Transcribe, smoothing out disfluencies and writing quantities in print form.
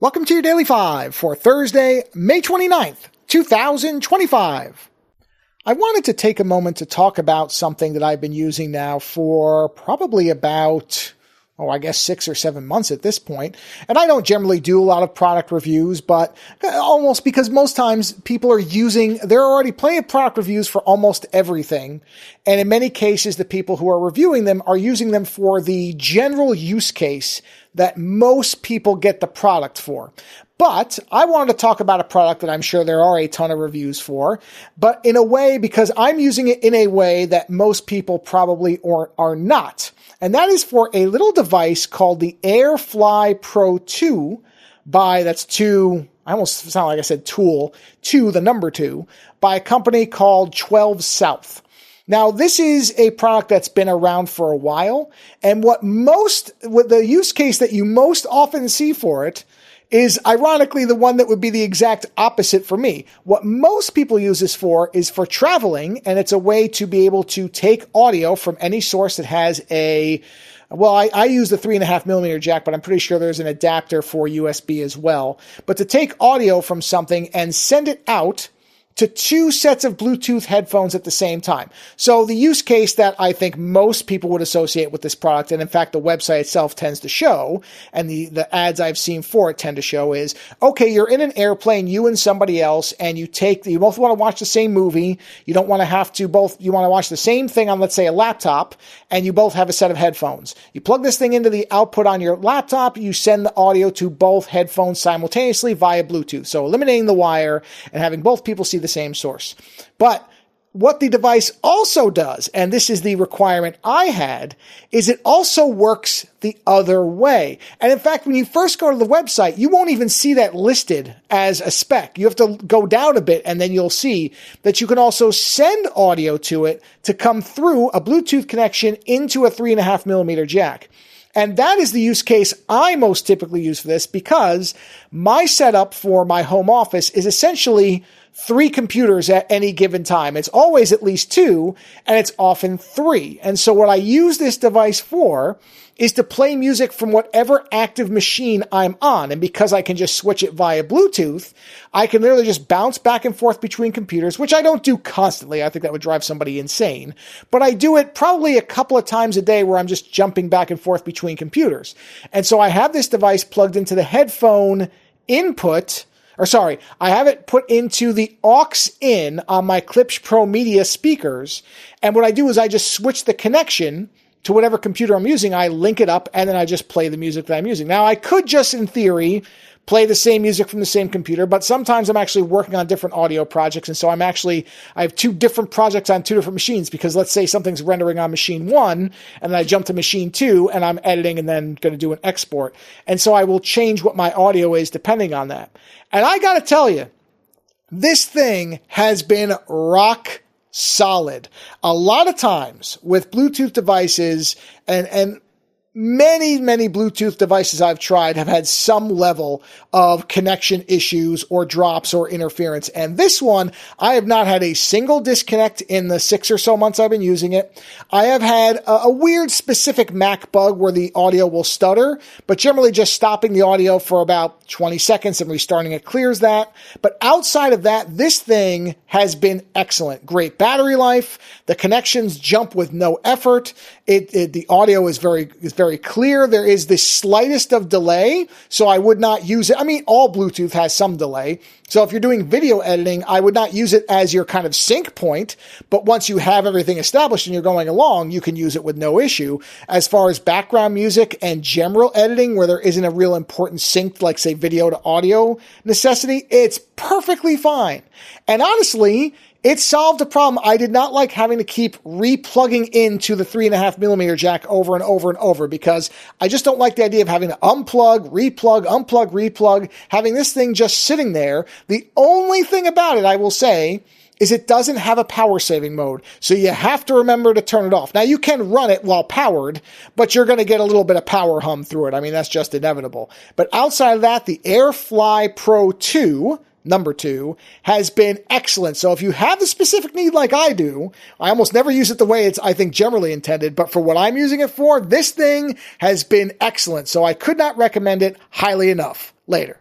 Welcome to your Daily 5 for Thursday, May 29th, 2025. I wanted to take a moment to talk about something that I've been using now for probably about, 6 or 7 months at this point. And I don't generally do a lot of product reviews, but almost because most times people there are already plenty of product reviews for almost everything. And in many cases, the people who are reviewing them are using them for the general use case that most people get the product for. But I wanted to talk about a product that I'm sure there are a ton of reviews for, but in a way, because I'm using it in a way that most people probably are not. And that is for a little device called the AirFly Pro 2 that's two, I almost sound like I said tool, 2, the number 2, by a company called 12 South. Now, this is a product that's been around for a while, and what the use case that you most often see for it is ironically the one that would be the exact opposite for me. What most people use this for is for traveling, and it's a way to be able to take audio from any source that has I use the 3.5 millimeter jack, but I'm pretty sure there's an adapter for USB as well. But to take audio from something and send it out to 2 sets of Bluetooth headphones at the same time. So the use case that I think most people would associate with this product, and in fact the website itself tends to show, and the ads I've seen for it tend to show is, okay, you're in an airplane, you and somebody else, and you both want to watch the same movie, you don't want to have to you want to watch the same thing on, let's say, a laptop, and you both have a set of headphones. You plug this thing into the output on your laptop, you send the audio to both headphones simultaneously via Bluetooth. So eliminating the wire and having both people see the same source. But what the device also does, and this is the requirement I had, is it also works the other way. And in fact, when you first go to the website, you won't even see that listed as a spec. You have to go down a bit, and then you'll see that you can also send audio to it to come through a Bluetooth connection into a 3.5 millimeter jack. And that is the use case I most typically use for this, because my setup for my home office is essentially 3 computers at any given time. It's always at least 2, and it's often 3. And so what I use this device for is to play music from whatever active machine I'm on. And because I can just switch it via Bluetooth, I can literally just bounce back and forth between computers, which I don't do constantly. I think that would drive somebody insane. But I do it probably a couple of times a day where I'm just jumping back and forth between computers. And so I have this device plugged into the headphone input. I have it put into the aux in on my Klipsch Pro Media speakers. And what I do is I just switch the connection to whatever computer I'm using. I link it up, and then I just play the music that I'm using. Now, I could just, in theory, play the same music from the same computer, but sometimes I'm actually working on different audio projects. And so I have 2 different projects on 2 different machines, because let's say something's rendering on machine 1, and then I jump to machine 2, and I'm editing and then going to do an export. And so I will change what my audio is depending on that. And I got to tell you, this thing has been rock solid. A lot of times with Bluetooth devices, and many Bluetooth devices I've tried have had some level of connection issues or drops or interference. And this one, I have not had a single disconnect in the 6 or so months I've been using it. I have had a weird specific Mac bug where the audio will stutter, but generally just stopping the audio for about 20 seconds and restarting it clears that. But outside of that, this thing has been excellent. Great battery life. The connections jump with no effort. The audio is very clear. There is the slightest of delay, so I would not use it. I mean, all Bluetooth has some delay. So if you're doing video editing, I would not use it as your kind of sync point, but once you have everything established and you're going along, you can use it with no issue. As far as background music and general editing, where there isn't a real important sync, like say video to audio necessity, it's perfectly fine. And honestly, it solved a problem. I did not like having to keep replugging into the 3.5 millimeter jack over and over and over, because I just don't like the idea of having to unplug, replug, having this thing just sitting there. The only thing about it, I will say, is it doesn't have a power saving mode. So you have to remember to turn it off. Now you can run it while powered, but you're going to get a little bit of power hum through it. I mean, that's just inevitable. But outside of that, the AirFly Pro 2, number 2, has been excellent. So if you have the specific need like I do, I almost never use it the way it's, I think, generally intended, but for what I'm using it for, this thing has been excellent. So I could not recommend it highly enough. Later.